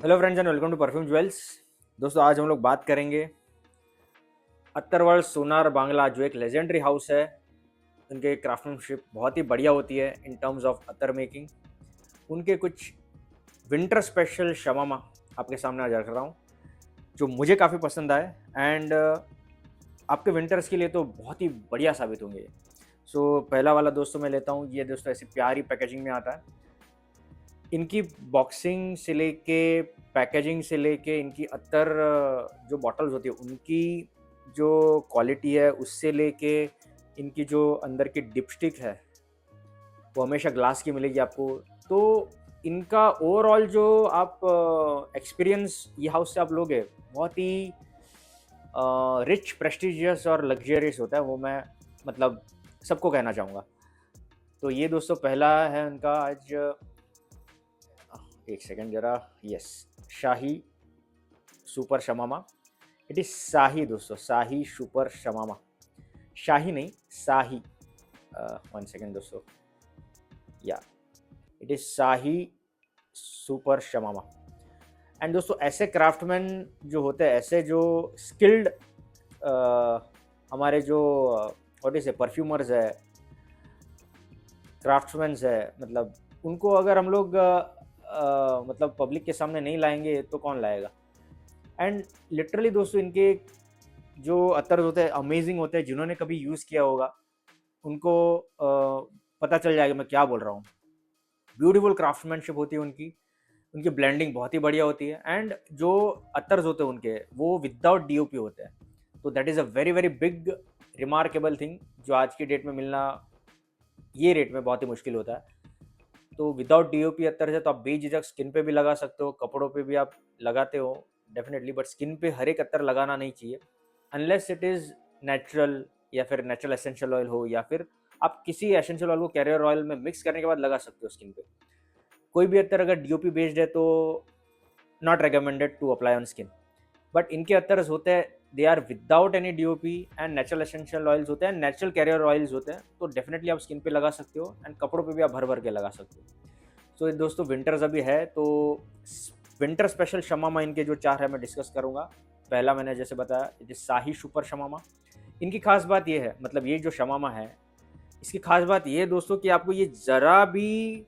Hello friends and welcome to perfume jewels. दोस्तों आज हम लोग बात करेंगे अत्तरवर्ल्ड सोनार बांग्ला, जो एक लेजेंडरी हाउस है। उनके क्राफ्टमैनशिप बहुत ही बढ़िया होती है in terms of Attar making. उनके कुछ विंटर स्पेशल शमामा आपके सामने आज रख रहा हूँ, जो मुझे काफ़ी पसंद आए एंड आपके विंटर्स के लिए तो बहुत ही बढ़िया साबित होंगे। सो पहला वाला दोस्तों मैं लेता हूँ, ये दोस्तों ऐसी प्यारी पैकेजिंग में आता है। इनकी बॉक्सिंग से लेके पैकेजिंग से लेके इनकी अत्तर जो बॉटल्स होती है उनकी जो क्वालिटी है, उससे लेके इनकी जो अंदर की डिपस्टिक है वो हमेशा ग्लास की मिलेगी आपको। तो इनका ओवरऑल जो आप एक्सपीरियंस ये हाउस से आप लोगे, बहुत ही रिच, प्रेस्टिजियस और लग्जरियस होता है। वो मैं मतलब सबको कहना चाहूँगा। तो ये दोस्तों पहला है उनका आज। एक सेकेंड जरा। यस, शाही सुपर शमामा। इट इज शाही दोस्तों, शाही सुपर शमामा। शाही नहीं, शाही। वन सेकेंड दोस्तों। या इट इज शाही सुपर शमामा। एंड दोस्तों ऐसे क्राफ्टमैन जो होते हैं, ऐसे जो स्किल्ड हमारे जो व्हाट इज परफ्यूमर्स है, क्राफ्टमैन्स है, मतलब उनको अगर हम लोग मतलब पब्लिक के सामने नहीं लाएंगे तो कौन लाएगा। एंड लिटरली दोस्तों इनके जो अत्तर होते हैं अमेजिंग होते हैं। जिन्होंने कभी यूज़ किया होगा उनको पता चल जाएगा मैं क्या बोल रहा हूँ। ब्यूटीफुल क्राफ्टमैनशिप होती है उनकी। उनकी ब्लेंडिंग बहुत ही बढ़िया होती है एंड जो अत्तर्स होते हैं उनके, वो विदाउट डीओपी होते हैं। तो that is a very very big remarkable thing, जो आज की डेट में मिलना ये रेट में बहुत ही मुश्किल होता है। तो विदाउट डीओपी अत्तर है तो आप बेझिझक स्किन पे भी लगा सकते हो, कपड़ों पे भी आप लगाते हो डेफिनेटली, बट स्किन पे हर एक अत्तर लगाना नहीं चाहिए अनलेस इट इज़ नेचुरल, या फिर नेचुरल एसेंशियल ऑयल हो, या फिर आप किसी एसेंशियल ऑयल को कैरियर ऑयल में मिक्स करने के बाद लगा सकते हो स्किन पे। कोई भी अत्तर अगर डीओपी बेस्ड है तो not recommended to apply on skin. But इनके अत्तर्स होते हैं, they are without any DOP and natural essential oils होते हैं, नेचुरल कैरियर ऑयल्स होते हैं। तो डेफिनेटली आप स्किन पे लगा सकते हो एंड कपड़ों पे भी आप भर भर के लगा सकते हो। सो ये दोस्तों विंटर्स अभी है तो विंटर स्पेशल शमामा इनके जो चार है मैं डिस्कस करूंगा। पहला मैंने जैसे बताया, ये शाही सुपर शमामा। इनकी खास बात ये है, मतलब ये जो शमामा है इसकी खास बात ये है दोस्तों कि आपको ये जरा भी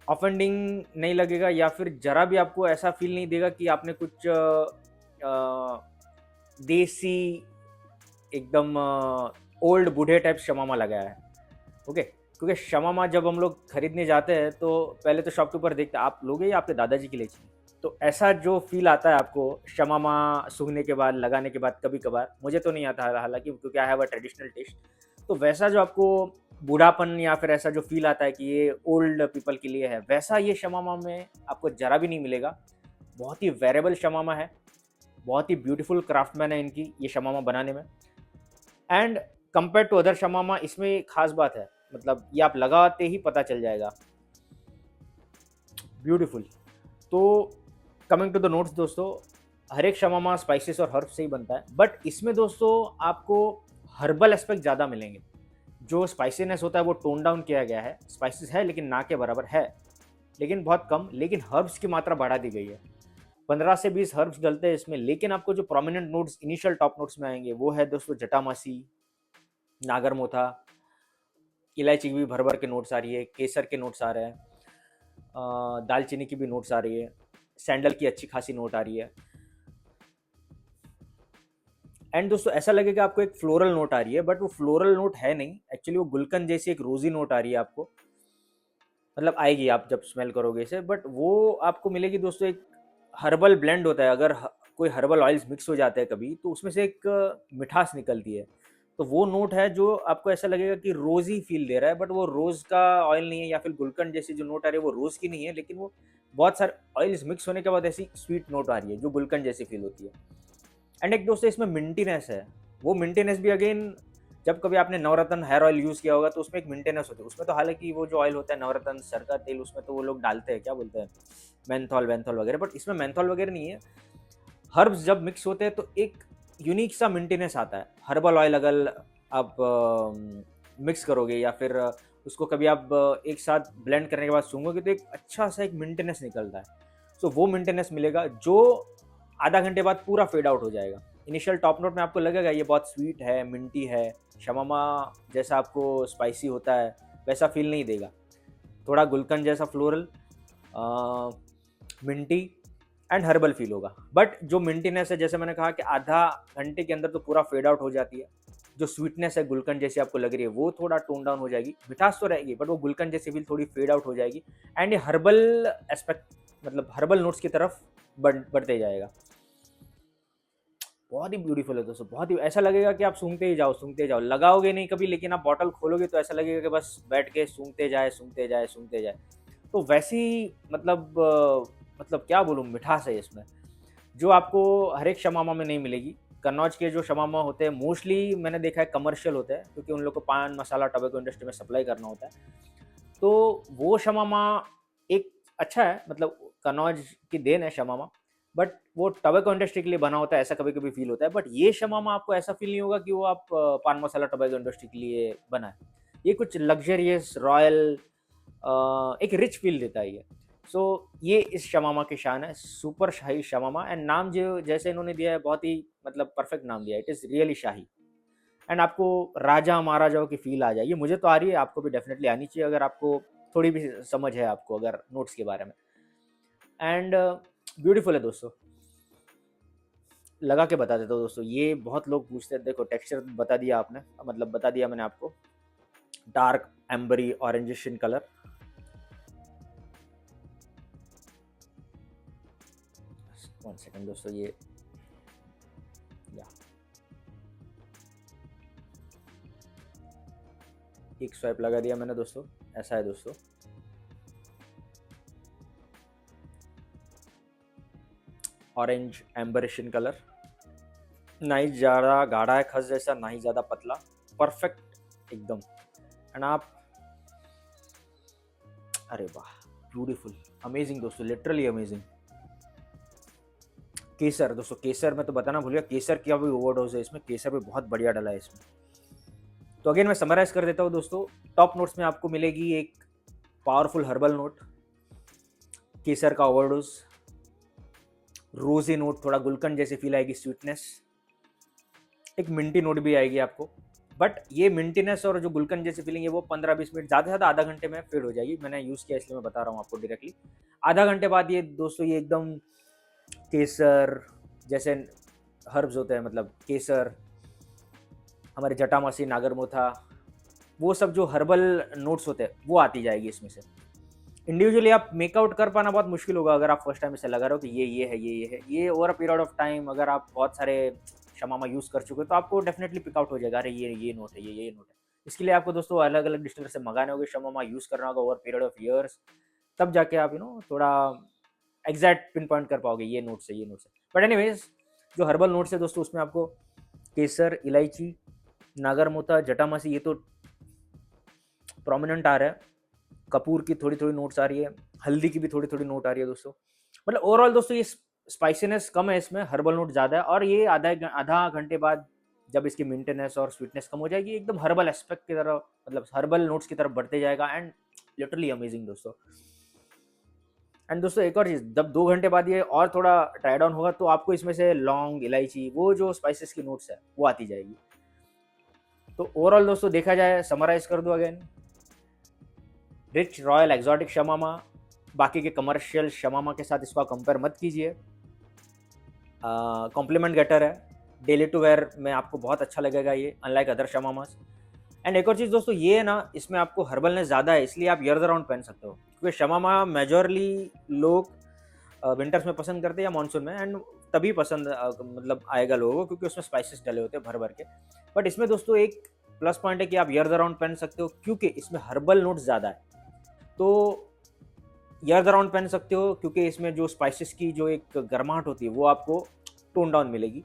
ऑफेंडिंग नहीं लगेगा, या फिर जरा भी आपको ऐसा फील नहीं देगा कि आपने कुछ देसी एकदम ओल्ड बूढ़े टाइप शमामा लगाया है। ओके, क्योंकि शमामा जब हम लोग खरीदने जाते हैं तो पहले तो शॉप के ऊपर देखते हैं आप लोगे या आपके दादाजी के लिए चाहिए। तो ऐसा जो फील आता है आपको शमामा सूंघने के बाद, लगाने के बाद, कभी कभार, मुझे तो नहीं आता हालांकि, क्योंकि I have a traditional test. तो वैसा जो आपको बूढ़ापन या फिर ऐसा जो फील आता है कि ये ओल्ड पीपल के लिए है, वैसा ये शमामा में आपको जरा भी नहीं मिलेगा। बहुत ही वेरेबल शमामा है, बहुत ही ब्यूटीफुल क्राफ्टमैन है इनकी ये शमामा बनाने में। एंड कंपेयर टू अदर शमामा इसमें एक खास बात है, मतलब ये आप लगाते ही पता चल जाएगा। ब्यूटीफुल। तो कमिंग टू द नोट्स दोस्तों, हर एक शमामा स्पाइसेस और हर्ब से ही बनता है, बट इसमें दोस्तों आपको हर्बल एस्पेक्ट ज़्यादा मिलेंगे। जो स्पाइसीनेस होता है वो टोन डाउन किया गया है। स्पाइसेस है लेकिन ना के बराबर है, लेकिन बहुत कम। लेकिन हर्ब्स की मात्रा बढ़ा दी गई है। 15 से 20 हर्ब्स डलते हैं इसमें, लेकिन आपको जो prominent notes initial top notes में आएंगे वो है दोस्तों जटामासी, नागरमोथा, इलायची की भी भर भर के नोट्स आ रही है, केसर के नोट्स आ रहे हैं, दालचीनी की भी नोट्स आ रही है, सैंडल की अच्छी खासी नोट आ रही है। एंड दोस्तों ऐसा लगेगा आपको एक फ्लोरल नोट आ रही है, बट वो फ्लोरल नोट है नहीं, एक्चुअली वो गुलकंद जैसी एक रोजी नोट आ रही है आपको। मतलब आएगी आप जब स्मेल करोगे इसे, बट वो आपको मिलेगी दोस्तों एक हर्बल ब्लेंड होता है। अगर कोई हर्बल ऑयल्स मिक्स हो जाते हैं कभी तो उसमें से एक मिठास निकलती है। तो वो नोट है जो आपको ऐसा लगेगा कि रोज ही फील दे रहा है, बट वो रोज का ऑयल नहीं है, या फिर गुलकंद जैसी जो नोट आ रही है वो रोज की नहीं है, लेकिन वो बहुत सारे ऑयल्स मिक्स होने के बाद ऐसी स्वीट नोट आ रही है जो गुलकंद जैसी फील होती है। एंड एक दोस्तों इसमें मिंटीनेस है। वो मिंटीनेस भी अगेन, जब कभी आपने नवरत्न हेयर ऑयल यूज़ किया होगा तो उसमें एक मेंटेनेंस होती है। उसमें तो हालांकि वो जो ऑयल होता है नवरत्न सर का तेल, उसमें तो वो लोग डालते हैं, क्या बोलते हैं, मेंथॉल वेंथॉल वगैरह, बट इसमें मेंथॉल वगैरह नहीं है। हर्ब्स जब मिक्स होते हैं तो एक यूनिक सा मेंटेनेंस आता है। हर्बल ऑयल अगर आप मिक्स करोगे या फिर उसको कभी आप एक साथ ब्लेंड करने के बाद सूंघोगे तो एक अच्छा सा एक मेंटेनेंस निकलता है। सो वो मेंटेनेंस मिलेगा जो आधा घंटे बाद पूरा फेड आउट हो जाएगा। इनिशियल टॉप नोट में आपको लगेगा ये बहुत स्वीट है, मिंटी है, शमामा जैसा आपको स्पाइसी होता है वैसा फील नहीं देगा, थोड़ा गुलकंद जैसा floral, Minty and herbal feel होगा। बट जो मिंटीनेस है, जैसे मैंने कहा कि आधा घंटे के अंदर तो पूरा फेड आउट हो जाती है। जो स्वीटनेस है गुलकंद जैसी आपको लग रही है वो थोड़ा टोन डाउन हो जाएगी, मिठास तो रहेगी बट वो गुलकंद जैसी फील थोड़ी फेड आउट हो जाएगी एंड ये हर्बल एस्पेक्ट मतलब हर्बल नोट्स की तरफ बढ़ते जाएगा। बहुत ही ब्यूटीफुल है दोस्तों, बहुत ही ऐसा लगेगा कि आप सूंघते ही जाओ, लगाओगे नहीं कभी लेकिन आप बॉटल खोलोगे तो ऐसा लगेगा कि बस बैठ के सूंघते जाए। तो वैसी मतलब क्या बोलूँ, मिठास है इसमें जो आपको हर एक शमामा में नहीं मिलेगी। कन्नौज के जो शमामा होते हैं मोस्टली मैंने देखा है कमर्शियल होते हैं, क्योंकि उन लोग को पान मसाला टबैको इंडस्ट्री में सप्लाई करना होता है। तो वो शमामा एक अच्छा है, मतलब कन्नौज की देन है शमामा, बट वो टबैको इंडस्ट्री के लिए बना होता है, ऐसा कभी कभी फील होता है। बट ये शमामा आपको ऐसा फील नहीं होगा कि वो आप पान मसाला टबैको इंडस्ट्री के लिए बना है। ये कुछ लग्जरियस रॉयल एक रिच फील देता है ये। सो ये इस शमामा की शान है, सुपर शाही शमामा। एंड नाम जो जैसे इन्होंने दिया है बहुत ही मतलब परफेक्ट नाम दिया है, it is really shahi. And आपको राजा महाराजाओं की फील आ जाएगी, मुझे तो आ रही है, आपको भी डेफिनेटली आनी चाहिए अगर आपको थोड़ी भी समझ है आपको अगर नोट्स के बारे में। एंड ब्यूटीफुल है दोस्तों, लगा के बता देता हूँ दोस्तों। ये बहुत लोग पूछते हैं, देखो टेक्सचर बता दिया आपने, मतलब बता दिया मैंने आपको, dark ambery orangish in colour. One second दोस्तों, ये या एक स्वाइप लगा दिया मैंने दोस्तों, ऐसा है दोस्तों। ऑरेंज एम्बरिश इन कलर, ना ही ज़्यादा गाढ़ा है खस जैसा, ना ही ज़्यादा पतला, परफेक्ट एकदम। एंड आप, अरे वाह, ब्यूटीफुल, अमेजिंग दोस्तों, लिटरली अमेजिंग। केसर दोस्तों, केसर मैं तो बताना भूल गया, केसर की भी ओवरडोज है इसमें, केसर भी बहुत बढ़िया डला है इसमें। तो अगेन मैं समराइज कर देता हूँ दोस्तों, टॉप नोट्स में आपको मिलेगी एक पावरफुल हर्बल नोट, केसर का ओवरडोज, रोजी नोट, थोड़ा गुलकंद जैसी फील आएगी, स्वीटनेस, एक मिंटी नोट भी आएगी आपको। बट ये मिंटीनेस और जो गुलकंद जैसी फीलिंग है वो 15-20 मिनट, ज़्यादा से ज़्यादा आधा घंटे में फेड हो जाएगी। मैंने यूज़ किया इसलिए मैं बता रहा हूँ आपको डायरेक्टली। आधा घंटे बाद ये दोस्तों, ये एकदम केसर जैसे हर्ब्स होते हैं, मतलब केसर, हमारे जटामासी, नागरमोथा, वो सब जो हर्बल नोट्स होते हैं वो आती जाएगी इसमें से। इंडिविजुअली आप मेकआउट कर पाना बहुत मुश्किल होगा अगर आप फर्स्ट टाइम इसे लगा रहे हो कि ये है, ये है। ये over a period of time अगर आप बहुत सारे शमामा यूज़ कर चुके हो तो आपको डेफिनेटली पिकआउट हो जाएगा, अरे ये नोट है, ये नोट है। इसके लिए आपको दोस्तों अलग अलग डिस्टिलर से मंगाने होंगे, शमामा यूज़ करना होगा ओवर पीरियड ऑफ ईयर्स, तब जाके आप थोड़ा एग्जैक्ट पिन पॉइंट कर पाओगे ये नोट्स है, ये नोट्स है। बट एनीवेज, जो हर्बल नोट्स है दोस्तों उसमें आपको केसर, इलायची, नागरमोथा, जटामासी ये तो प्रोमिनेंट आ रहा है, कपूर की थोड़ी थोड़ी नोट्स आ रही है, हल्दी की भी थोड़ी थोड़ी नोट आ रही है दोस्तों। मतलब ओवरऑल दोस्तों ये स्पाइसीनेस कम है इसमें, हर्बल नोट ज़्यादा है, और ये आधा घंटे बाद जब इसकी मिंटनेस और स्वीटनेस कम हो जाएगी, एकदम हर्बल एस्पेक्ट की तरफ, मतलब हर्बल नोट्स की तरफ बढ़ते जाएगा। एंड लिटरली अमेजिंग दोस्तों। एंड दोस्तों एक और चीज़, जब 2 घंटे बाद ये और थोड़ा ड्राई डाउन होगा तो आपको इसमें से लौंग, इलायची, वो जो स्पाइसेस की नोट्स है वो आती जाएगी। तो ओवरऑल दोस्तों देखा जाए, समराइज कर दो अगेन, रिच रॉयल एक्सोटिक शमामा, बाकी के कमर्शियल शमामा के साथ इसको कंपेयर मत कीजिए, कॉम्प्लीमेंट गेटर है, डेली टू वेयर में आपको बहुत अच्छा लगेगा ये, अनलाइक अदर शमामास। एंड एक और चीज़ दोस्तों, ये ना इसमें आपको हर्बलनेस ज़्यादा है, इसलिए आप ईयर राउंड पहन सकते हो, क्योंकि शमामा मेजॉरली लोग विंटर्स में पसंद करते हैं या मानसून में, एंड तभी पसंद मतलब आएगा लोगों को क्योंकि उसमें स्पाइसेस डले होते हैं भर भर के। बट इसमें दोस्तों एक प्लस पॉइंट है कि आप ईयर राउंड पहन सकते हो, क्योंकि इसमें हर्बल नोट्स ज़्यादा है। तो ईयर राउंड पहन सकते हो क्योंकि इसमें जो स्पाइसेस की जो एक गर्माहट होती है वो आपको टोन डाउन मिलेगी।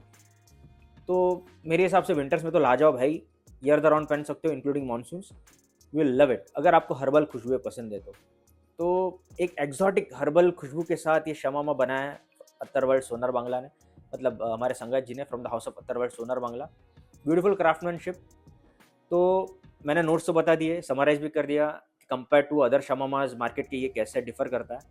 तो मेरे हिसाब से विंटर्स में तो लाजवाब भाई, ईयर राउंड पहन सकते हो including monsoons, you will love it अगर आपको हर्बल खुशबुएं पसंद है तो एक एक्जॉटिक हर्बल खुशबू के साथ ये शमामा बनाया है अत्तरवर्ल्ड सोनार बांग्ला ने, मतलब हमारे संगत जी ने, from the house of Attar World Sonar Bangla. Beautiful craftsmanship. तो मैंने नोट्स तो बता दिए, समराइज भी कर दिया कंपेयर टू अदर शमामाज मार्केट के ये कैसे डिफर करता है।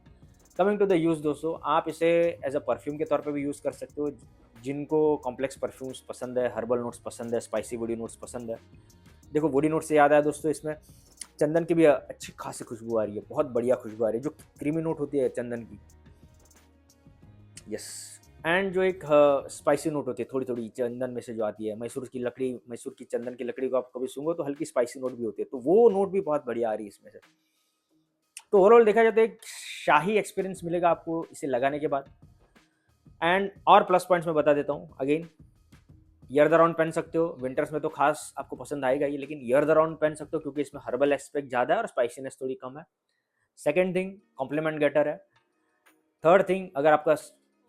कमिंग टू द यूज़ दोस्तों, आप इसे एज अ परफ्यूम के तौर पे भी यूज़ कर सकते हो। जिनको कॉम्प्लेक्स परफ्यूम्स पसंद है, हर्बल नोट्स पसंद है, स्पाइसी वुडी नोट्स पसंद है। देखो वुडी नोट से याद आया दोस्तों, इसमें चंदन की भी अच्छी खासी खुशबू आ रही है, बहुत बढ़िया खुशबू आ रही है, जो क्रीमी नोट होती है चंदन की। यस। एंड जो एक स्पाइसी नोट होती है थोड़ी थोड़ी चंदन में से जो आती है, मैसूर की लकड़ी, मैसूर की चंदन की लकड़ी को आप कभी सूंघो तो हल्की स्पाइसी नोट भी होती है, तो वो नोट भी बहुत बढ़िया आ रही है इसमें से। तो ओवरऑल देखा जाए तो एक शाही एक्सपीरियंस मिलेगा आपको इसे लगाने के बाद। एंड और प्लस पॉइंट्स मैं बता देता हूँ अगेन, ईयर राउंड पहन सकते हो, विंटर्स में तो खास आपको पसंद आएगा ही, लेकिन ईयर राउंड पहन सकते हो क्योंकि इसमें हर्बल एस्पेक्ट ज़्यादा है और स्पाइसीनेस थोड़ी कम है। सेकेंड थिंग, कॉम्प्लीमेंट गेटर है। थर्ड थिंग, अगर आपका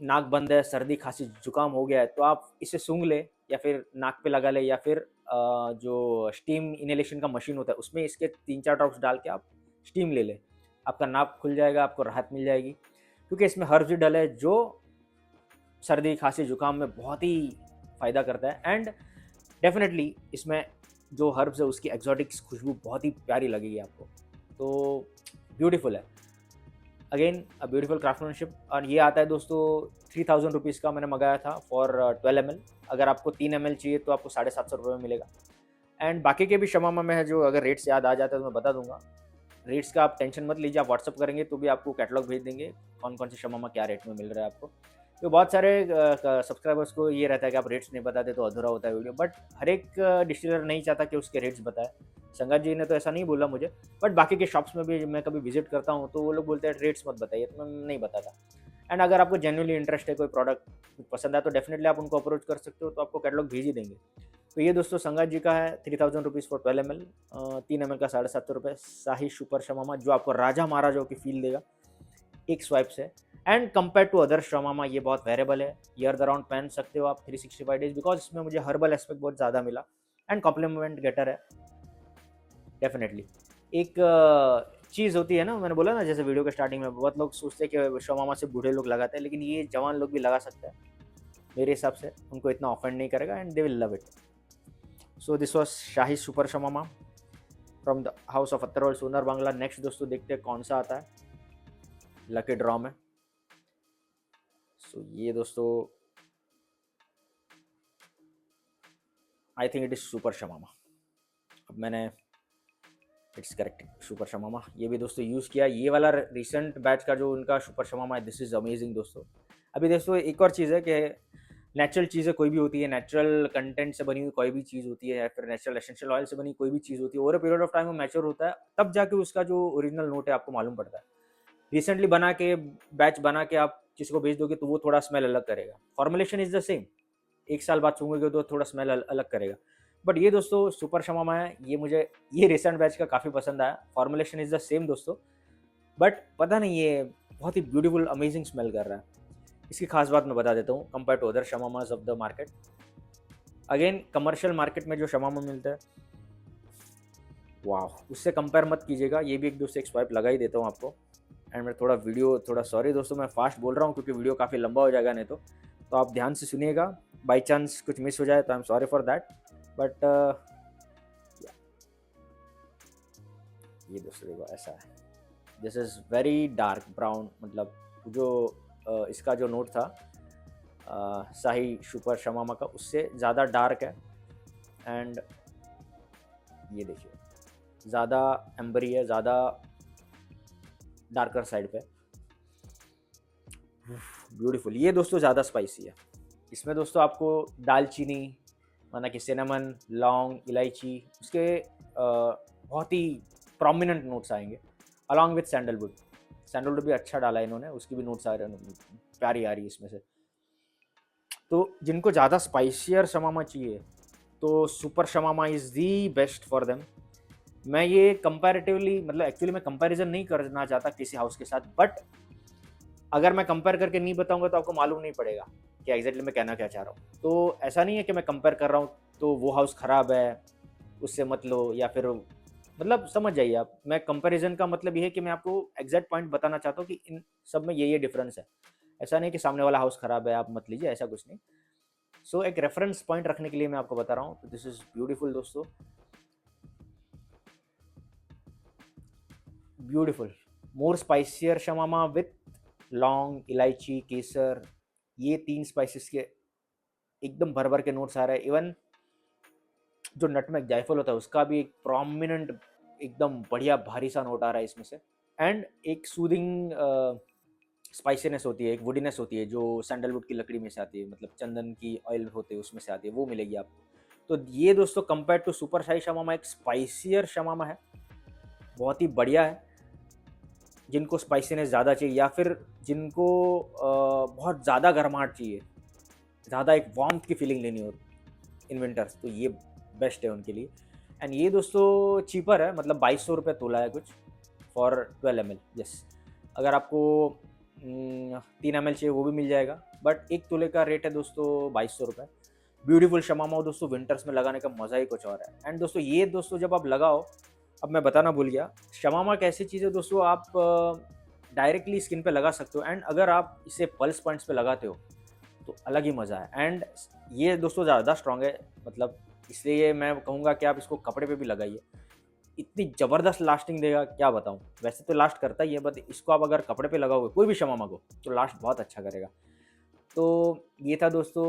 नाक बंद है, सर्दी खांसी जुकाम हो गया है, तो आप इसे सूंघ ले या फिर नाक पे लगा ले, या फिर जो स्टीम इनहेलेशन का मशीन होता है उसमें इसके 3-4 ड्रॉप्स डाल के आप स्टीम ले ले, आपका नाक खुल जाएगा, आपको राहत मिल जाएगी, क्योंकि इसमें हर्ब्स डले है जो सर्दी खांसी जुकाम में बहुत ही फ़ायदा करता है। एंड डेफिनेटली इसमें जो हर्ब्स है उसकी एक्जॉटिक्स खुशबू बहुत ही प्यारी लगेगी आपको, तो ब्यूटीफुल है। Again a beautiful craftsmanship. और ये आता है दोस्तों 3000 रुपीज़ का, मैंने मंगाया था फॉर 12 ml। अगर आपको 3 ml चाहिए तो आपको 750 रुपये में मिलेगा। एंड बाकी के भी शमामा में है, जो अगर रेट्स याद आ जाता है तो मैं बता दूंगा। रेट्स का आप टेंशन मत लीजिए, आप व्हाट्सअप करेंगे तो भी आपको कैटलॉग भेज देंगे कौन कौन से शमामा क्या रेट में मिल रहा है आपको। तो बहुत सारे सब्सक्राइबर्स को ये रहता है कि आप रेट्स नहीं बताते तो अधूरा होता है वीडियो, बट हर एक डिस्टिलर नहीं चाहता कि उसके रेट्स बताए। संगत जी ने तो ऐसा नहीं बोला मुझे, बट बाकी के शॉप्स में भी मैं कभी विजिट करता हूँ तो वो लोग बोलते हैं रेट्स मत बताइए, तो मैं नहीं बताता। एंड अगर आपको जेन्युइनली इंटरेस्ट है, कोई प्रोडक्ट पसंद है तो डेफिनेटली आप उनको अप्रोच कर सकते हो, तो आपको कैटलॉग भेज ही देंगे। तो ये दोस्तों संगत जी का है 3000 रुपीज़ फॉर 12 ml, 3 ml का 750 रुपये, शाही सुपर शमामा, जो आपको राजा महाराजाओं की फील देगा एक स्वाइप से। एंड कंपेयर टू अदर शमामा ये बहुत वेरेबल है, ईयर द राउंड पहन सकते हो आप 365 डेज, बिकॉज इसमें मुझे हर्बल एस्पेक्ट बहुत ज़्यादा मिला। एंड कॉम्प्लीमेंट गेटर है डेफिनेटली। एक चीज़ होती है ना, मैंने बोला ना जैसे वीडियो के स्टार्टिंग में, बहुत लोग सोचते हैं कि शमामा से बूढ़े लोग लगाते हैं, लेकिन ये जवान लोग भी लगा सकते हैं मेरे हिसाब से, उनको इतना ऑफेंड नहीं करेगा and they will love it. So this was शाही super shamama from the house of Attar World Sonar Bangla. Next दोस्तों देखते हैं कौन सा आता है लकी ड्रॉ में। सो ये दोस्तों I think it is super shamama. अब मैंने इट्स करेक्ट सुपर शमामा ये भी दोस्तों यूज़ किया, ये वाला रिसेंट बैच का जो उनका सुपर शमामा है, दिस इज़ अमेजिंग दोस्तों। अभी दोस्तों एक और चीज़ है कि नेचुरल चीज़ें कोई भी होती है, नेचुरल कंटेंट से बनी हुई कोई भी चीज़ होती है, या फिर नेचुरल एसेंशियल ऑयल से बनी कोई भी चीज़ होती है, over a period of time वो मैच्योर होता है, तब जाके उसका जो ओरिजिनल नोट है आपको मालूम पड़ता है। रिसेंटली बना के बैच बना के आप किसी को भेज दोगे तो वो थोड़ा स्मेल अलग करेगा, फॉर्मुलेशन इज द सेम, 1 साल बाद सूंघोगे तो थोड़ा स्मेल अलग करेगा। बट ये दोस्तों सुपर शमामा है, ये मुझे ये रिसेंट बैच का काफ़ी पसंद आया। फॉर्मुलेशन इज द सेम दोस्तों, बट पता नहीं ये बहुत ही ब्यूटीफुल अमेजिंग स्मेल कर रहा है। इसकी खास बात मैं बता देता हूँ, compare to other shamamas of the market. Again commercial market में जो शमामा मिलता है, वाह, उससे कंपेयर मत कीजिएगा। ये भी एक दूसरे एक स्वाइप लगा ही देता हूँ आपको। एंड मैं थोड़ा सॉरी दोस्तों, मैं फास्ट बोल रहा हूँ क्योंकि वीडियो काफ़ी लंबा हो जाएगा नहीं तो आप ध्यान से सुनिएगा। बाई चांस कुछ मिस हो जाए तो I am sorry for that, but ये दोस्तों देखो ऐसा है, this is very dark brown, मतलब जो इसका जो नोट था शाही सुपर शमामा का, उससे ज़्यादा डार्क है। एंड ये देखिए ज़्यादा एम्बरी है, ज़्यादा डार्कर साइड पे, ब्यूटीफुल। ये दोस्तों ज़्यादा स्पाइसी है। इसमें दोस्तों आपको दालचीनी, माना कि सिनेमन, लौंग, इलायची, उसके बहुत ही प्रोमिनेंट नोट्स आएंगे, अलॉन्ग विथ सैंडलवुड। सैंडलवुड भी अच्छा डाला है इन्होंने, उसकी भी नोट्स आ रहे हैं, प्यारी आ रही है इसमें से। तो जिनको ज़्यादा स्पाइसियर शमामा चाहिए तो super shamama is the best for them. मैं ये कंपैरेटिवली, मतलब एक्चुअली मैं कंपैरिजन नहीं करना चाहता किसी हाउस के साथ, बट अगर मैं कंपेयर करके नहीं बताऊंगा तो आपको मालूम नहीं पड़ेगा कि एग्जैक्टली मैं कहना क्या चाह रहा हूँ। तो ऐसा नहीं है कि मैं कंपेयर कर रहा हूँ तो वो हाउस ख़राब है उससे मत लो, या फिर मतलब समझ जाइए आप, मैं कंपैरिजन का मतलब ये है कि मैं आपको एग्जैक्ट पॉइंट बताना चाहता हूँ कि इन सब में ये डिफरेंस है। ऐसा नहीं कि सामने वाला हाउस ख़राब है आप मत लीजिए, ऐसा कुछ नहीं। सो एक रेफरेंस पॉइंट रखने के लिए मैं आपको बता रहा हूँ। तो दिस इज़ ब्यूटीफुल दोस्तों, ब्यूटीफुल, मोर स्पाइसियर शमामा विथ लौंग, इलायची, केसर, ये 3 स्पाइसेस के एकदम भर-भर के नोट्स आ रहे हैं। इवन जो नटमेग जायफल होता है उसका भी एक प्रोमिनेंट एकदम बढ़िया भारी सा नोट आ रहा है इसमें से। एंड एक सूदिंग स्पाइसीनेस होती है, एक वुडीनेस होती है जो सैंडलवुड की लकड़ी में से आती है, मतलब चंदन की ऑयल होते हैं उसमें से आती है, वो मिलेगी आपको। तो ये दोस्तों कंपेयर टू सुपर शाही शमामा एक स्पाइसियर शमामा है, बहुत ही बढ़िया है। जिनको स्पाइसीनेस ज़्यादा चाहिए या फिर जिनको बहुत ज़्यादा गर्माहट चाहिए, ज़्यादा एक वार्मथ की फीलिंग लेनी हो इन विंटर्स, तो ये बेस्ट है उनके लिए। एंड ये दोस्तों चीपर है, मतलब 2200 रुपये तोला है कुछ फॉर 12 ml। यस, अगर आपको 3 ml चाहिए वो भी मिल जाएगा, बट 1 तोले का रेट है दोस्तों 2200 रुपये। ब्यूटीफुल शमामा हो दोस्तों, विंटर्स में लगाने का मज़ा ही कुछ और है। एंड दोस्तों ये दोस्तों जब आप लगाओ, अब मैं बताना भूल गया, शमामा एक ऐसी चीज़ है दोस्तों, आप डायरेक्टली स्किन पे लगा सकते हो। एंड अगर आप इसे पल्स पॉइंट्स पे लगाते हो तो अलग ही मज़ा है। एंड ये दोस्तों ज़्यादा स्ट्रॉन्ग है, मतलब इसलिए मैं कहूँगा कि आप इसको कपड़े पे भी लगाइए, इतनी ज़बरदस्त लास्टिंग देगा क्या बताऊँ। वैसे तो लास्ट करता ही है, बट इसको आप अगर कपड़े पे लगाओगे कोई भी शमामा को, तो लास्ट बहुत अच्छा करेगा। तो ये था दोस्तों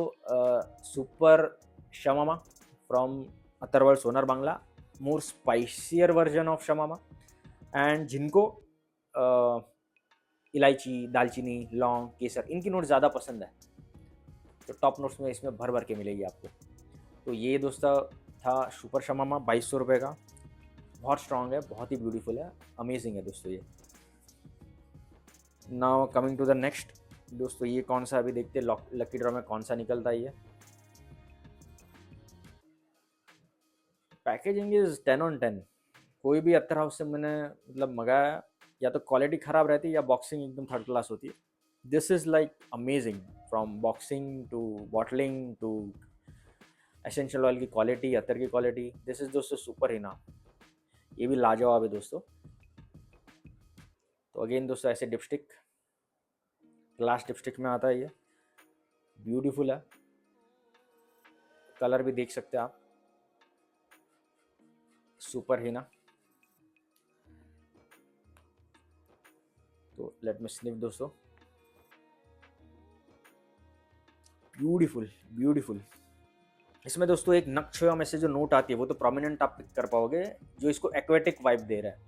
super shamama from Attar World Sonar Bangla, more spicier version of shamama. And जिनको इलायची, दालचीनी, लौंग, केसर इनकी नोट ज़्यादा पसंद है, तो टॉप नोट्स में इसमें भर भर के मिलेगी आपको। तो ये दोस्तों था सुपर शमामा 2200 रुपये का, बहुत स्ट्रॉन्ग है, बहुत ही ब्यूटीफुल है, अमेजिंग है दोस्तों ये। Now coming to the next दोस्तों, ये कौन सा अभी देखते हैं लकी ड्रॉ में कौन सा निकलता है। ये पैकेजिंग इज़ 10/10। कोई भी अत्तर हाउस से मैंने मतलब मंगाया, या तो क्वालिटी ख़राब रहती है या बॉक्सिंग एकदम थर्ड क्लास होती है। This is like amazing, from boxing to bottling to essential oil की क्वालिटी, अत्तर की क्वालिटी, दिस इज़ दोस्तों सुपर हिना, ये भी लाजवाब है दोस्तों। तो अगेन दोस्तों ऐसे डिपस्टिक, ग्लास डिपस्टिक में आता है ये, ब्यूटीफुल है, कलर भी देख सकते हैं आप, सुपर हिना। तो लेट मी स्निफ दोस्तों, ब्यूटीफुल ब्यूटीफुल। इसमें दोस्तों एक नक्शा में से जो नोट आती है वो तो प्रोमिनेंट आप पिक कर पाओगे, जो इसको एक्वेटिक वाइब दे रहा है,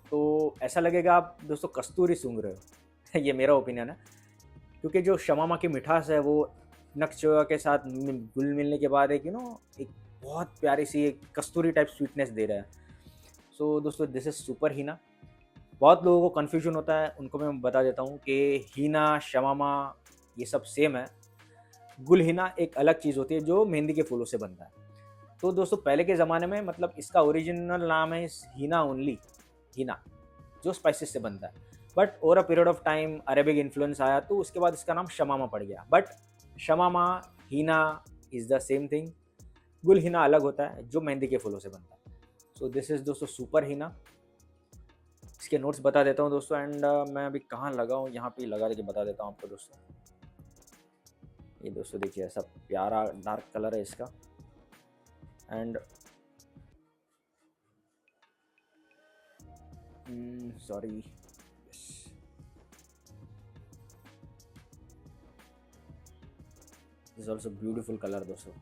तो ऐसा लगेगा आप दोस्तों कस्तूरी सूंघ रहे हो ये मेरा ओपिनियन है, क्योंकि जो शमामा की मिठास है वो नक्शा के साथ घुल मिलने के बाद एक एक बहुत प्यारी सी एक कस्तूरी टाइप स्वीटनेस दे रहा है। सो दोस्तों दिस इज़ सुपर हीना। बहुत लोगों को कन्फ्यूजन होता है, उनको मैं बता देता हूँ कि हीना, शमामा ये सब सेम है। गुल हीना एक अलग चीज़ होती है जो मेहंदी के फूलों से बनता है। तो दोस्तों पहले के ज़माने में मतलब इसका ओरिजिनल नाम है हीना ओनली, हीना जो स्पाइसेस से बनता है। But over a period of time Arabic influence आया तो उसके बाद इसका नाम शमामा पड़ गया। But shamama, hina is the same thing. गुल हीना अलग होता है जो मेहंदी के फूलों से बनता है। सो दिस इज़ दोस्तों सुपर हीना। इसके नोट्स बता देता हूँ दोस्तों। एंड मैं अभी कहाँ लगा हूँ, यहाँ पे लगा के बता देता हूँ आपको दोस्तों। ये दोस्तों देखिए ऐसा प्यारा डार्क कलर है इसका। And sorry, this is also beautiful colour दोस्तों।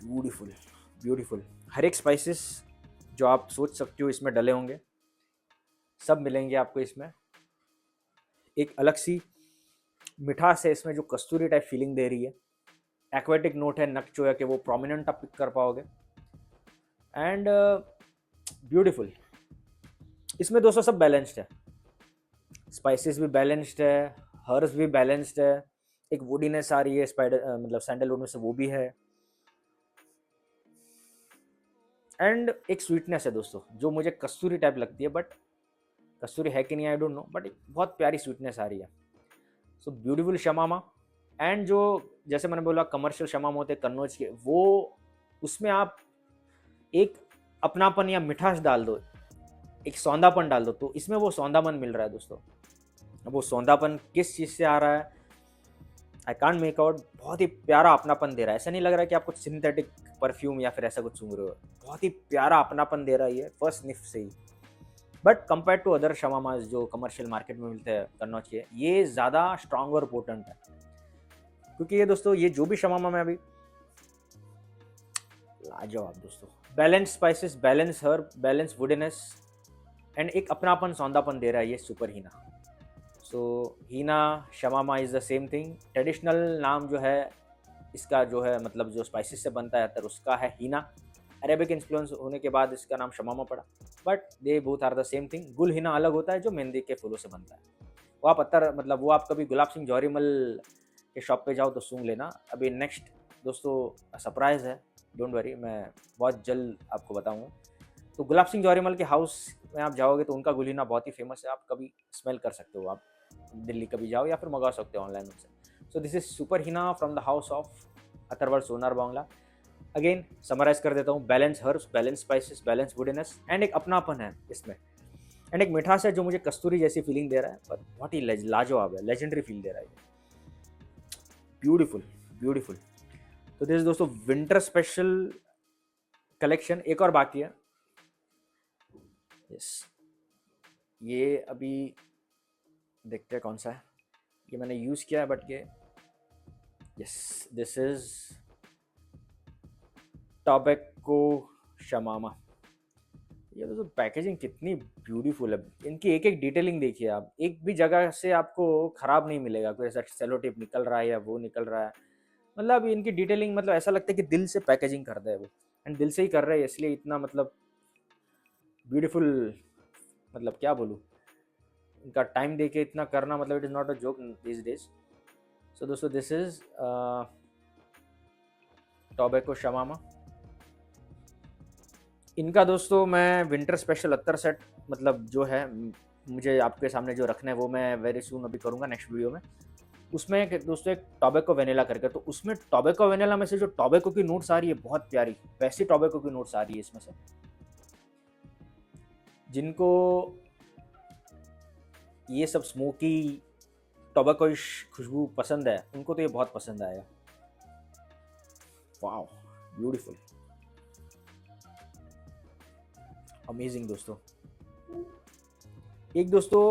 ब्यूटीफुल ब्यूटीफुल, हर एक स्पाइसेस जो आप सोच सकते हो इसमें डले होंगे सब मिलेंगे आपको इसमें। एक अलग सी मिठास है इसमें जो कस्तूरी टाइप फीलिंग दे रही है। एक्वेटिक नोट है नक चोया के, वो प्रोमिनेंट आप पिक कर पाओगे। एंड ब्यूटीफुल, इसमें दोस्तों सब बैलेंस्ड है, स्पाइसेस भी बैलेंस्ड है, हर्ब्स भी बैलेंस्ड है, एक वुडीनेस आ रही है स्पाइडर मतलब सैंडलवुड में से वो भी है, एंड एक स्वीटनेस है दोस्तों जो मुझे कस्तूरी टाइप लगती है, बट कस्तूरी है कि नहीं आई डोंट नो, बट एक बहुत प्यारी स्वीटनेस आ रही है। So beautiful शमामा। एंड जो जैसे मैंने बोला कमर्शियल शमामा होते हैं कन्नौज के, वो उसमें आप एक अपनापन या मिठास डाल दो, एक सौंधापन डाल दो, तो इसमें वो सौंधापन मिल रहा है दोस्तों। अब वो सौंधापन किस चीज़ से आ रहा है आई कांट मेक आउट, बहुत ही प्यारा अपनापन दे रहा है। ऐसा नहीं लग रहा है कि आप कुछ सिंथेटिक परफ्यूम या फिर ऐसा कुछ सूंघ रहे हो, बहुत ही प्यारा अपनापन दे रहा है ये फर्स्ट स्निफ से ही। बट कंपेयर टू अदर शमामास जो कमर्शियल मार्केट में मिलते हैं कन्नौज के, ये ज़्यादा स्ट्रांग और पोटेंट है। क्योंकि ये दोस्तों, ये जो भी शमामा में अभी, लाजवाब दोस्तों, balance spices, balance herb, balance woodness and एक अपनापन सौंदापन दे रहा है ये super hina. So hina shamama is the same thing. Traditional नाम जो है इसका, जो है मतलब जो स्पाइसेस से बनता है अतर, उसका है हीना। अरेबिक इन्फ्लुएंस होने के बाद इसका नाम शमामा पड़ा, but they both are the same thing. गुल हीना अलग होता है जो मेहंदी के फूलों से बनता है। वो आप अतर मतलब वो आप कभी गुलाब सिंह जौहरीमल के शॉप पे जाओ तो सूंघ लेना। अभी नेक्स्ट दोस्तों सरप्राइज़ है, डोंट वरी, मैं बहुत जल्द आपको बताऊँगा। तो गुलाब सिंह जौहरीमल के हाउस में आप जाओगे तो उनका गुल हीना बहुत ही फेमस है, आप कभी स्मेल कर सकते हो, आप दिल्ली कभी जाओ या फिर मंगा सकते हो ऑनलाइन उनसे। So this is super hina from the house of Attar World Sonar Bangla. Again summarise कर देता हूँ, balance herbs, balance spices, balance woodness and एक अपनापन है इसमें, एंड एक मिठास है जो मुझे कस्तूरी जैसी फीलिंग दे रहा है, पर बहुत ही लाजवाब है, लेजेंडरी फील दे रहा है, ब्यूटीफुल ब्यूटीफुल। तो दिस दोस्तों विंटर स्पेशल कलेक्शन, एक और बाकी है। यस, ये अभी देखते हैं कौन सा है, ये मैंने यूज़ किया है बट ये, यस दिस इज टॉबैको शमामा। ये तो पैकेजिंग कितनी ब्यूटीफुल है, इनकी एक एक डिटेलिंग देखिए आप, एक भी जगह से आपको ख़राब नहीं मिलेगा, कोई ऐसा सेलो टेप निकल रहा है या वो निकल रहा है, मतलब इनकी डिटेलिंग, मतलब ऐसा लगता है कि दिल से पैकेजिंग कर रहे हैं वो, एंड दिल से ही कर रहे हैं इसलिए इतना मतलब ब्यूटीफुल, मतलब क्या बोलूँ, इनका टाइम दे के इतना करना, मतलब it is not a joke this days. So दोस्तों दिस इज़ टॉबैको शमामा। इनका दोस्तों मैं विंटर स्पेशल अत्तर सेट, मतलब जो है मुझे आपके सामने जो रखना है वो मैं वेरी सून अभी करूँगा नेक्स्ट वीडियो में। उसमें दोस्तों एक टॉबैको वेनिला करके, तो उसमें टॉबैको वेनिला में से जो टॉबैको की नोट्स आ रही है बहुत प्यारी, वैसी टॉबैको की नोट्स आ रही है इसमें से। जिनको ये सब स्मोकी टॉबैको खुशबू पसंद है उनको तो ये बहुत पसंद आएगा। वाओ, ब्यूटीफुल, अमेजिंग दोस्तों। एक दोस्तों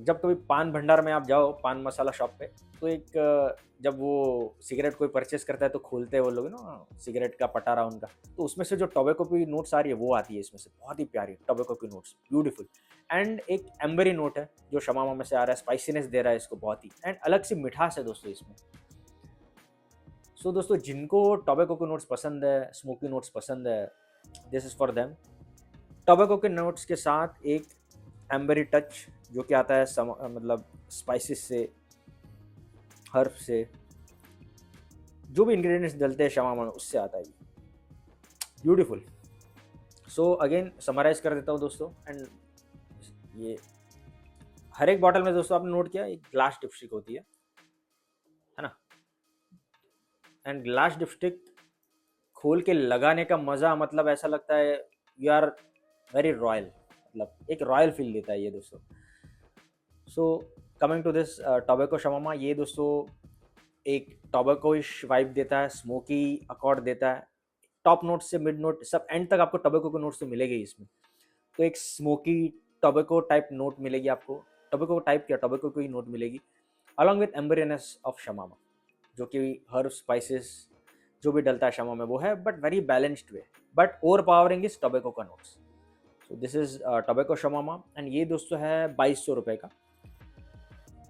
जब कभी पान भंडार में आप जाओ, पान मसाला शॉप पे, तो एक जब वो सिगरेट कोई परचेस करता है तो खोलते हैं वो लोग ना सिगरेट का पटारा उनका, तो उसमें से जो टोबैको की नोट्स आ रही है वो आती है इसमें से, बहुत ही प्यारी टोबैको की नोट्स, ब्यूटीफुल। एंड एक एम्बरी नोट है जो शमामा में से आ रहा है, स्पाइसीनेस दे रहा है इसको बहुत ही, एंड अलग सी मिठास है दोस्तों इसमें। सो दोस्तों जिनको टोबैको के नोट्स पसंद है, स्मोकी नोट्स पसंद है, this is for them. Tobacco के नोट्स के साथ एक एम्बरी टच जो कि आता है मतलब स्पाइसेस से, हर्ब से, जो भी इंग्रेडिएंट्स डलते हैं शमामा में उससे आता है, ब्यूटीफुल। सो अगेन समराइज कर देता हूँ दोस्तों, एंड ये हर एक बॉटल में दोस्तों आपने नोट किया एक ग्लास डिपस्टिक होती है ना, एंड ग्लास डिपस्टिक खोल के लगाने का मज़ा, मतलब ऐसा लगता है यू आर वेरी रॉयल, मतलब एक रॉयल फील देता है ये दोस्तों। So coming to this tobacco shamama, ये दोस्तों एक टोबैकोइश वाइब देता है, स्मोकी अकॉर्ड देता है, टॉप नोट से मिड नोट सब एंड तक आपको टोबैको के नोट्स तो मिलेंगे इसमें। तो एक स्मोकी टोबैको टाइप नोट मिलेगी आपको, टोबैको टाइप क्या टोबैको की नोट मिलेगी, अलॉन्ग विथ एम्बरीनेस ऑफ शमामा, जो कि हर स्पाइसेस जो भी डलता है शमामा में वो है, but very balanced way, but over powering is tobacco का notes. So this is tobacco shamama, and ये दोस्तों है 2200 रुपये का,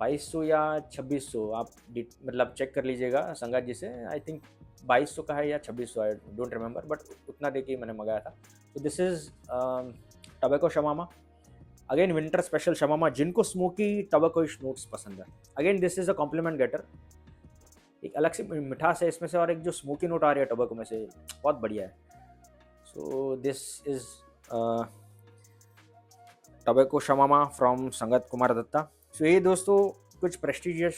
2200 या 2600, आप मतलब चेक कर लीजिएगा संगात जी से, आई थिंक 2200 का है या 2600, आई डोंट रिमेंबर, बट उतना दे के मैंने मंगाया था। तो this is tobacco shamama, again winter special shamama, जिनको स्मोकी टोबैकोइश नोट्स पसंद है। Again this is a compliment getter, एक अलग से मिठास है इसमें से, और एक जो स्मोकी नोट आ रही है टोबैको में से बहुत बढ़िया है। So this is tobacco shamama from Sangat Kumar Dutta. सो ये दोस्तों कुछ प्रेस्टिजियस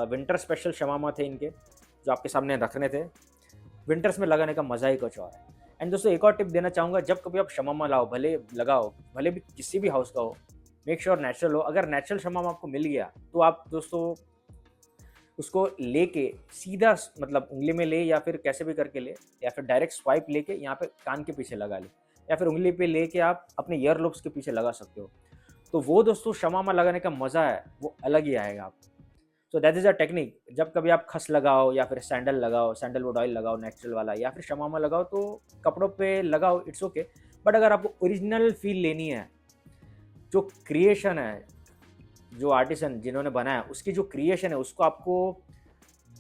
विंटर स्पेशल शमामा थे इनके, जो आपके सामने रखने थे, विंटर्स में लगाने का मज़ा ही कुछ और है। एंड दोस्तों एक और टिप देना चाहूँगा, जब कभी आप शमामा लाओ, भले लगाओ, भले भी किसी भी हाउस का हो, मेक श्योर नेचुरल हो। अगर नेचुरल शमामा आपको मिल गया तो आप दोस्तों उसको लेके सीधा मतलब उंगली में ले या फिर कैसे भी करके ले, या फिर डायरेक्ट स्वाइप लेके यहाँ पे कान के पीछे लगा ले, या फिर उंगली पे लेके आप अपने ईयर लोब्स के पीछे लगा सकते हो। तो वो दोस्तों शमामा लगाने का मज़ा है वो अलग ही आएगा आप। So that is a technique. जब कभी आप खस लगाओ या फिर सैंडल लगाओ, सैंडलवुड ऑयल लगाओ नेचुरल वाला, या फिर शमामा लगाओ, तो कपड़ों पे लगाओ, इट्स ओके। बट अगर आपको ओरिजिनल फील लेनी है, जो क्रिएशन है, जो आर्टिसन जिन्होंने बनाया उसकी जो क्रिएशन है उसको आपको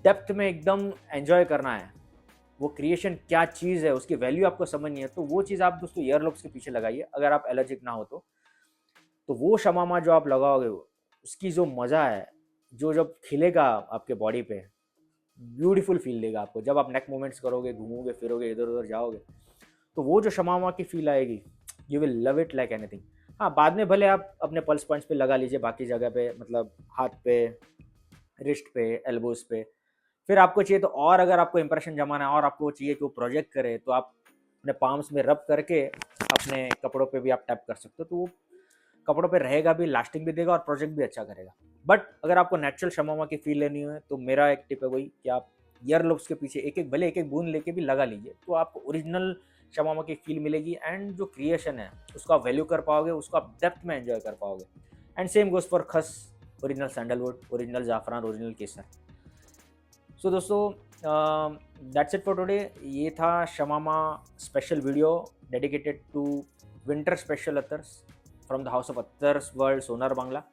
डेप्थ में एकदम एंजॉय करना है, वो क्रिएशन क्या चीज़ है, उसकी वैल्यू आपको समझनी है, तो वो चीज़ आप दोस्तों ईयरलोब्स के पीछे लगाइए अगर आप एलर्जिक ना हो तो वो शमामा जो आप लगाओगे उसकी जो मज़ा है, जो जब खिलेगा आपके बॉडी पे, ब्यूटीफुल फील देगा आपको। जब आप नेक मूवमेंट्स करोगे, घूमोगे फिरोगे, इधर उधर जाओगे, तो वो जो शमामा की फील आएगी, you will love it like anything. हाँ, बाद में भले आप अपने पल्स पॉइंट्स पे लगा लीजिए, बाकी जगह पे, मतलब हाथ पे, रिस्ट पे, एल्बोज पे। फिर आपको चाहिए तो, और अगर आपको इंप्रेशन जमाना है और आपको चाहिए कि वो प्रोजेक्ट करे, तो आप अपने पाम्स में रब करके अपने कपड़ों पे भी आप टैप कर सकते हो, तो वो कपड़ों पे रहेगा भी, लास्टिंग भी देगा और प्रोजेक्ट भी अच्छा करेगा। बट अगर आपको नेचुरल शमामा की फील लेनी है तो मेरा एक टिप है वही कि आप ईयर लोब्स के पीछे एक एक भले एक एक बूंद लेके भी लगा लीजिए, तो आपको ओरिजिनल शमामा की फील मिलेगी, एंड जो क्रिएशन है उसको आप वैल्यू कर पाओगे, उसको आप डेप्थ में एंजॉय कर पाओगे। एंड सेम गोज फॉर खस, ओरिजिनल सैंडलवुड, ओरिजिनल जाफरान, ओरिजिनल केसर। सो दोस्तों, दैट्स इट फॉर टुडे। ये था shamama special video dedicated to winter special attars from the house of attars world, Sonar Bangla.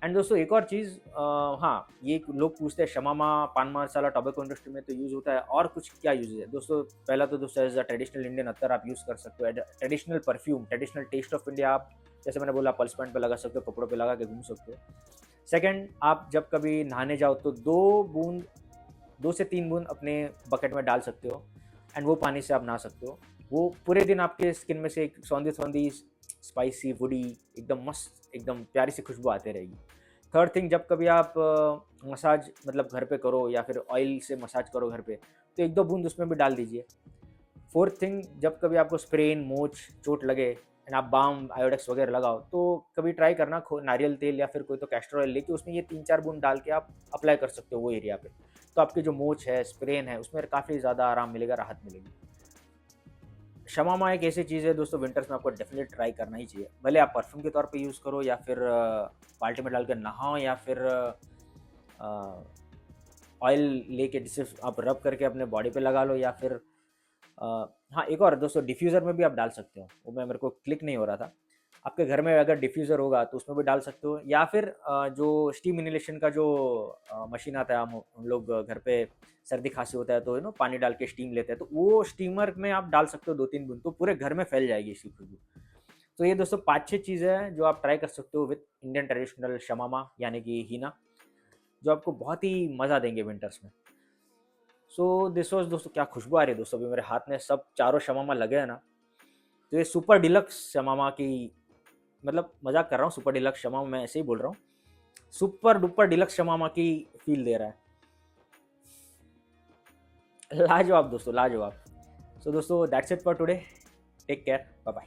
And दोस्तों एक और चीज़, हाँ, ये लोग पूछते हैं शमामा पान मसाला टोबैको इंडस्ट्री में तो यूज़ होता है, और कुछ क्या यूज़ है दोस्तों? पहला तो दोस्तों एज अ ट्रेडिशनल इंडियन अतर आप यूज़ कर सकते हो, traditional perfume, traditional test of India आप, जैसे मैंने बोला, पल्स पॉइंट पे लगा सकते हो, कपड़ों पे लगा के घूम सकते हो। सेकंड, आप जब कभी नहाने जाओ तो 2 से 3 बूंद अपने बकेट में डाल सकते हो, एंड वो पानी से आप नहा सकते हो। वो पूरे दिन आपके स्किन में से एक सौंधी सौंधी स्पाइसी वुडी एकदम मस्त, एकदम प्यारी सी खुशबू आते रहेगी। थर्ड थिंग, जब कभी आप मसाज मतलब घर पे करो या फिर ऑयल से मसाज करो घर पे, तो 1-2 बूंद उसमें भी डाल दीजिए। फोर्थ थिंग, जब कभी आपको स्प्रेन, मोच, चोट लगे एंड आप बाम, आयोडेक्स वगैरह लगाओ, तो कभी ट्राई करना नारियल तेल या फिर कोई तो कैस्टर ऑयल लेके उसमें ये 3-4 बूंद डाल के आप अप्लाई कर सकते हो वो एरिया पे, तो आपकी जो मोच है, स्प्रेन है, उसमें काफ़ी ज़्यादा आराम मिलेगा, राहत मिलेगी। शमामा एक ऐसी चीज़ है दोस्तों, विंटर्स में आपको डेफिनेट ट्राई करना ही चाहिए। भले आप परफ्यूम के तौर पे यूज़ करो, या फिर बाल्टी में डाल कर नहाओ, या फिर ऑयल लेके जिससे आप रब करके अपने बॉडी पे लगा लो, या फिर हाँ, एक और दोस्तों, डिफ्यूज़र में भी आप डाल सकते हो। वो मेरे को क्लिक नहीं हो रहा था। आपके घर में अगर डिफ्यूज़र होगा तो उसमें भी डाल सकते हो, या फिर जो स्टीम इनहेलेशन का जो मशीन आता है, हम लोग घर पे सर्दी खांसी होता है तो पानी डाल के स्टीम लेते हैं, तो वो स्टीमर में आप डाल सकते हो 2-3 बूंद, तो पूरे घर में फैल जाएगी इसकी खुशबू। तो ये दोस्तों 5-6 चीज़ें हैं जो आप ट्राई कर सकते हो विद इंडियन ट्रेडिशनल शमामा, यानी कि हीना, जो आपको बहुत ही मज़ा देंगे विंटर्स में। सो दिस वॉज दोस्तों, क्या खुशबू आ रही है दोस्तों अभी मेरे हाथ में, सब चारों शमामा लगे हैं ना, तो ये सुपर डिलक्स शमामा की, मतलब मजाक कर रहा हूँ, सुपर डिलक्स शमामा मैं ऐसे ही बोल रहा हूँ, सुपर डुपर डिलक्स शमामा की फील दे रहा है। लाजवाब दोस्तों, लाजवाब। सो दोस्तों that's it for today, take care, bye bye.